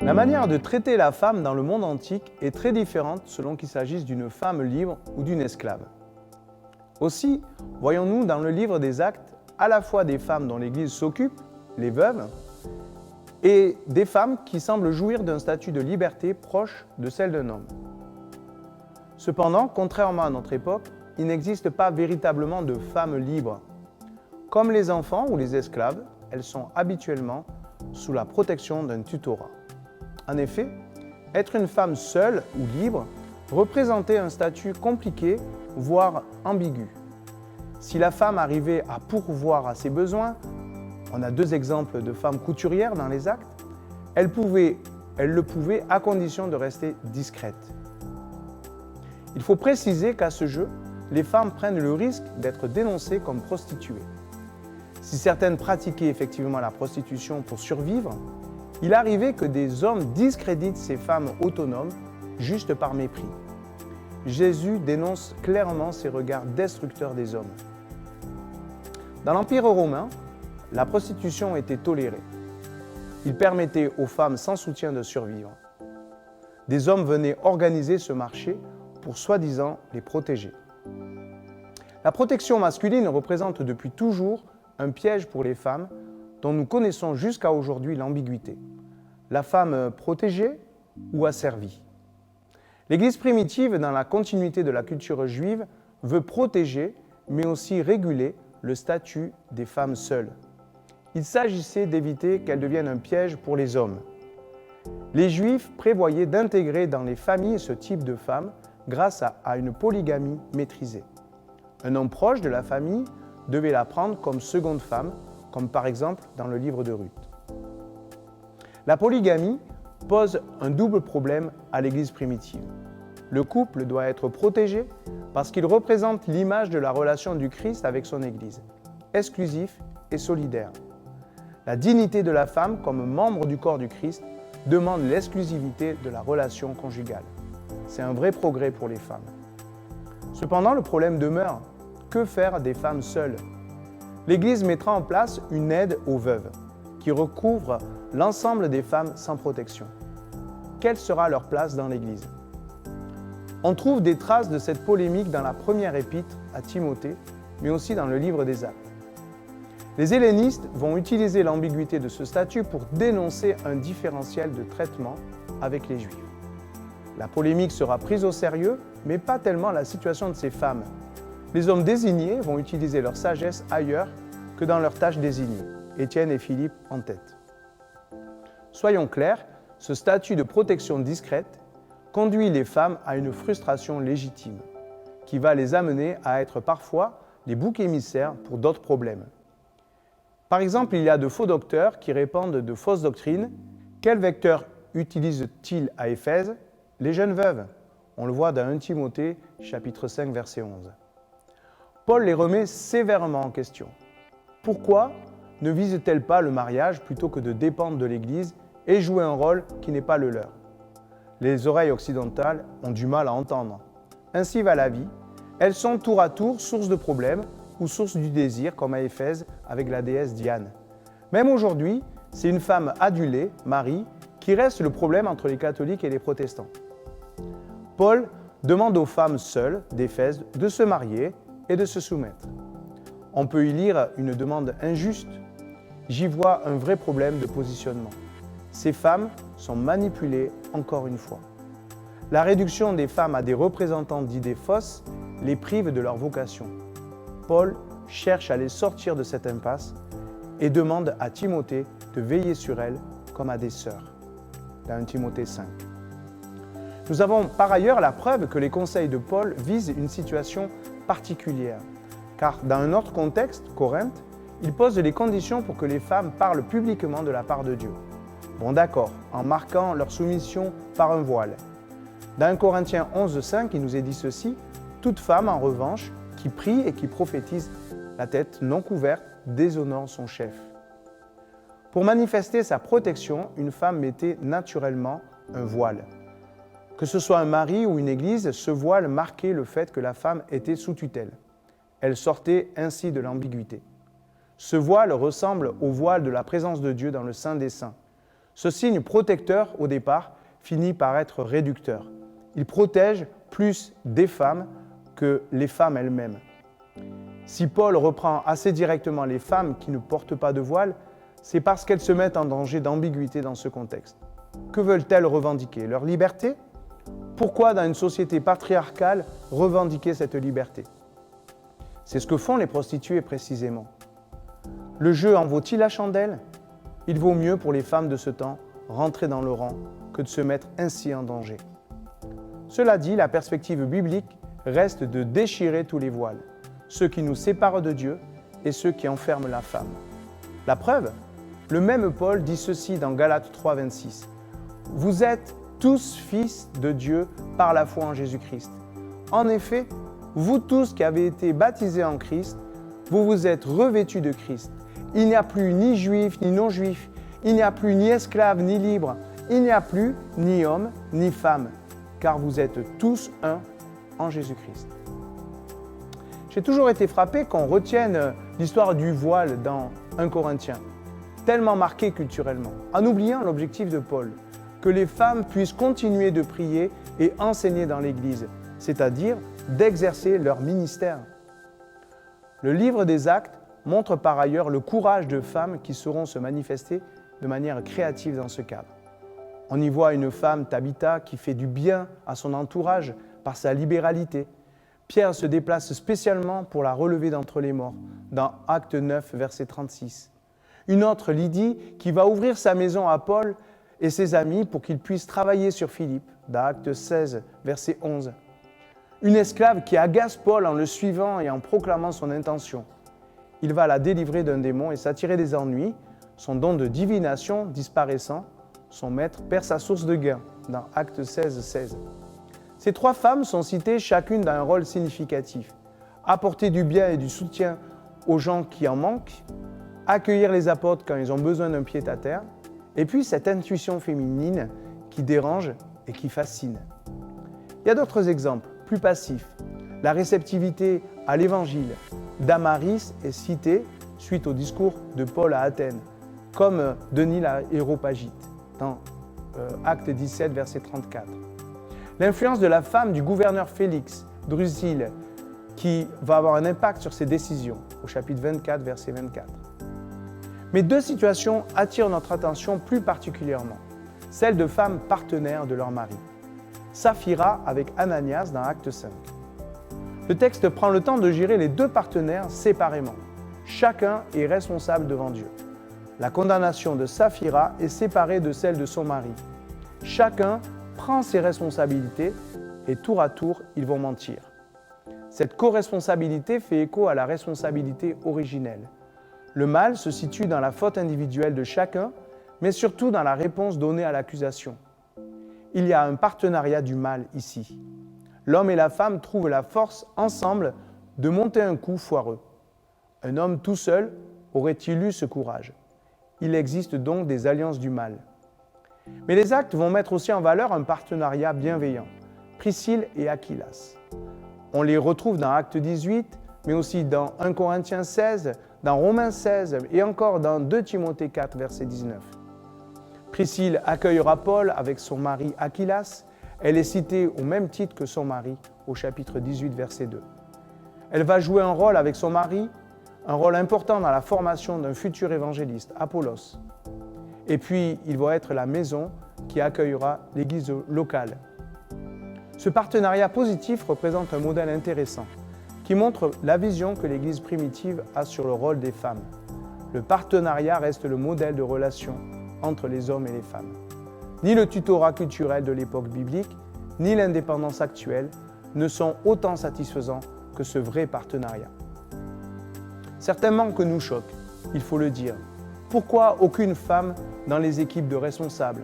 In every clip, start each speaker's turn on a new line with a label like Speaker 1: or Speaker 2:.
Speaker 1: La manière de traiter la femme dans le monde antique est très différente selon qu'il s'agisse d'une femme libre ou d'une esclave. Aussi, voyons-nous dans le livre des Actes à la fois des femmes dont l'Église s'occupe, les veuves, et des femmes qui semblent jouir d'un statut de liberté proche de celle d'un homme. Cependant, contrairement à notre époque, il n'existe pas véritablement de femmes libres. Comme les enfants ou les esclaves, elles sont habituellement sous la protection d'un tutorat. En effet, être une femme seule ou libre représentait un statut compliqué, voire ambigu. Si la femme arrivait à pourvoir à ses besoins, on a 2 exemples de femmes couturières dans les Actes, elle le pouvait à condition de rester discrète. Il faut préciser qu'à ce jeu, les femmes prennent le risque d'être dénoncées comme prostituées. Si certaines pratiquaient effectivement la prostitution pour survivre, il arrivait que des hommes discréditent ces femmes autonomes juste par mépris. Jésus dénonce clairement ces regards destructeurs des hommes. Dans l'Empire romain, la prostitution était tolérée. Il permettait aux femmes sans soutien de survivre. Des hommes venaient organiser ce marché pour soi-disant les protéger. La protection masculine représente depuis toujours un piège pour les femmes dont nous connaissons jusqu'à aujourd'hui l'ambiguïté. La femme protégée ou asservie. L'Église primitive, dans la continuité de la culture juive, veut protéger, mais aussi réguler le statut des femmes seules. Il s'agissait d'éviter qu'elles deviennent un piège pour les hommes. Les Juifs prévoyaient d'intégrer dans les familles ce type de femmes grâce à une polygamie maîtrisée. Un homme proche de la famille devait la prendre comme seconde femme, comme par exemple dans le livre de Ruth. La polygamie pose un double problème à l'Église primitive. Le couple doit être protégé parce qu'il représente l'image de la relation du Christ avec son Église, exclusif et solidaire. La dignité de la femme comme membre du corps du Christ demande l'exclusivité de la relation conjugale. C'est un vrai progrès pour les femmes. Cependant, le problème demeure. Que faire des femmes seules ? L'Église mettra en place une aide aux veuves, qui recouvre l'ensemble des femmes sans protection. Quelle sera leur place dans l'Église ? On trouve des traces de cette polémique dans la première épître à Timothée, mais aussi dans le livre des Actes. Les hellénistes vont utiliser l'ambiguïté de ce statut pour dénoncer un différentiel de traitement avec les Juifs. La polémique sera prise au sérieux, mais pas tellement la situation de ces femmes. Les hommes désignés vont utiliser leur sagesse ailleurs que dans leurs tâches désignées, Étienne et Philippe en tête. Soyons clairs, ce statut de protection discrète conduit les femmes à une frustration légitime, qui va les amener à être parfois les boucs émissaires pour d'autres problèmes. Par exemple, il y a de faux docteurs qui répandent de fausses doctrines. Quel vecteur utilisent-ils à Éphèse ? Les jeunes veuves. On le voit dans 1 Timothée, chapitre 5, verset 11. Paul les remet sévèrement en question. Pourquoi ne visent-elles pas le mariage plutôt que de dépendre de l'Église et jouer un rôle qui n'est pas le leur ? Les oreilles occidentales ont du mal à entendre. Ainsi va la vie. Elles sont tour à tour source de problèmes ou source du désir, comme à Éphèse avec la déesse Diane. Même aujourd'hui, c'est une femme adulée, Marie, qui reste le problème entre les catholiques et les protestants. Paul demande aux femmes seules d'Éphèse de se marier et de se soumettre. On peut y lire une demande injuste. J'y vois un vrai problème de positionnement. Ces femmes sont manipulées encore une fois. La réduction des femmes à des représentants d'idées fausses les prive de leur vocation. Paul cherche à les sortir de cette impasse et demande à Timothée de veiller sur elles comme à des sœurs. Dans 1 Timothée 5. Nous avons par ailleurs la preuve que les conseils de Paul visent une situation particulière, car dans un autre contexte, Corinthe, il pose les conditions pour que les femmes parlent publiquement de la part de Dieu. Bon d'accord, en marquant leur soumission par un voile. Dans 1 Corinthiens 11, 5, il nous est dit ceci, « Toute femme, en revanche, qui prie et qui prophétise la tête non couverte, déshonore son chef. » Pour manifester sa protection, une femme mettait naturellement un voile. Que ce soit un mari ou une église, ce voile marquait le fait que la femme était sous tutelle. Elle sortait ainsi de l'ambiguïté. Ce voile ressemble au voile de la présence de Dieu dans le Saint des Saints. Ce signe protecteur, au départ, finit par être réducteur. Il protège plus des femmes que les femmes elles-mêmes. Si Paul reprend assez directement les femmes qui ne portent pas de voile, c'est parce qu'elles se mettent en danger d'ambiguïté dans ce contexte. Que veulent-elles revendiquer? Leur liberté? Pourquoi, dans une société patriarcale, revendiquer cette liberté? C'est ce que font les prostituées précisément. Le jeu en vaut-il la chandelle? Il vaut mieux pour les femmes de ce temps rentrer dans le rang que de se mettre ainsi en danger. Cela dit, la perspective biblique reste de déchirer tous les voiles, ceux qui nous séparent de Dieu et ceux qui enferment la femme. La preuve? Le même Paul dit ceci dans Galates 3, 26. « Vous êtes tous fils de Dieu par la foi en Jésus-Christ. En effet, vous tous qui avez été baptisés en Christ, vous vous êtes revêtus de Christ. Il n'y a plus ni juif ni non-juif, il n'y a plus ni esclave ni libre, il n'y a plus ni homme ni femme, car vous êtes tous un en Jésus-Christ. » J'ai toujours été frappé qu'on retienne l'histoire du voile dans 1 Corinthiens, tellement marqué culturellement, en oubliant l'objectif de Paul, que les femmes puissent continuer de prier et enseigner dans l'Église, c'est-à-dire d'exercer leur ministère. Le livre des Actes montre par ailleurs le courage de femmes qui sauront se manifester de manière créative dans ce cadre. On y voit une femme, Tabitha, qui fait du bien à son entourage par sa libéralité. Pierre se déplace spécialement pour la relever d'entre les morts, dans Acte 9, verset 36. Une autre, Lydie, qui va ouvrir sa maison à Paul et ses amis pour qu'ils puissent travailler sur Philippe, dans Acte 16, verset 11. Une esclave qui agace Paul en le suivant et en proclamant son intention. Il va la délivrer d'un démon et s'attirer des ennuis, son don de divination disparaissant, son maître perd sa source de gain, dans Acte 16, 16. Ces trois femmes sont citées chacune dans un rôle significatif. Apporter du bien et du soutien aux gens qui en manquent, accueillir les apôtres quand ils ont besoin d'un pied-à-terre, et puis cette intuition féminine qui dérange et qui fascine. Il y a d'autres exemples, plus passifs. La réceptivité à l'Évangile d'Amaris est citée suite au discours de Paul à Athènes, comme Denis l'Aréopagite, dans Acte 17, verset 34. L'influence de la femme du gouverneur Félix, Drusille, qui va avoir un impact sur ses décisions, au chapitre 24, verset 24. Mais deux situations attirent notre attention plus particulièrement, celle de femmes partenaires de leur mari. Saphira avec Ananias dans Acte 5. Le texte prend le temps de gérer les deux partenaires séparément. Chacun est responsable devant Dieu. La condamnation de Saphira est séparée de celle de son mari. Chacun prend ses responsabilités et tour à tour, ils vont mentir. Cette co-responsabilité fait écho à la responsabilité originelle. Le mal se situe dans la faute individuelle de chacun, mais surtout dans la réponse donnée à l'accusation. Il y a un partenariat du mal ici. L'homme et la femme trouvent la force ensemble de monter un coup foireux. Un homme tout seul aurait-il eu ce courage? Il existe donc des alliances du mal. Mais les actes vont mettre aussi en valeur un partenariat bienveillant, Priscille et Aquilas. On les retrouve dans Acte 18, mais aussi dans 1 Corinthiens 16, dans Romains 16 et encore dans 2 Timothée 4, verset 19. Priscille accueillera Paul avec son mari Aquilas. Elle est citée au même titre que son mari au chapitre 18, verset 2. Elle va jouer un rôle avec son mari, un rôle important dans la formation d'un futur évangéliste, Apollos. Et puis, il va être la maison qui accueillera l'église locale. Ce partenariat positif représente un modèle intéressant qui montre la vision que l'église primitive a sur le rôle des femmes. Le partenariat reste le modèle de relation entre les hommes et les femmes. Ni le tutorat culturel de l'époque biblique, ni l'indépendance actuelle ne sont autant satisfaisants que ce vrai partenariat. Certains manques nous choquent, il faut le dire. Pourquoi aucune femme dans les équipes de responsables?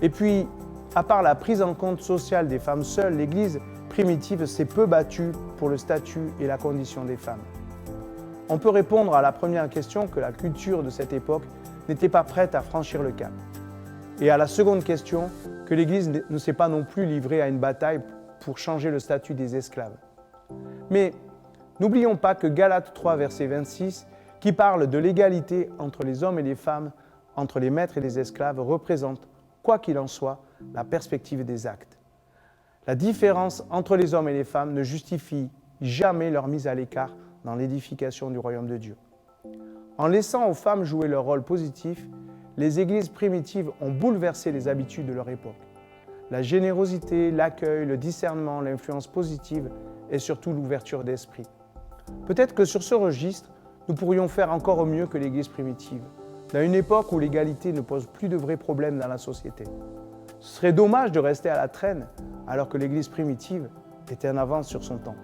Speaker 1: Et puis, à part la prise en compte sociale des femmes seules, l'Église primitive s'est peu battue pour le statut et la condition des femmes. On peut répondre à la première question que la culture de cette époque n'était pas prête à franchir le cap. Et à la seconde question, que l'Église ne s'est pas non plus livrée à une bataille pour changer le statut des esclaves. Mais n'oublions pas que Galates 3, verset 26, qui parle de l'égalité entre les hommes et les femmes, entre les maîtres et les esclaves représente, quoi qu'il en soit, la perspective des actes. La différence entre les hommes et les femmes ne justifie jamais leur mise à l'écart dans l'édification du royaume de Dieu. En laissant aux femmes jouer leur rôle positif, les églises primitives ont bouleversé les habitudes de leur époque. La générosité, l'accueil, le discernement, l'influence positive et surtout l'ouverture d'esprit. Peut-être que sur ce registre, nous pourrions faire encore mieux que l'Église primitive, dans une époque où l'égalité ne pose plus de vrais problèmes dans la société. Ce serait dommage de rester à la traîne alors que l'Église primitive était en avance sur son temps.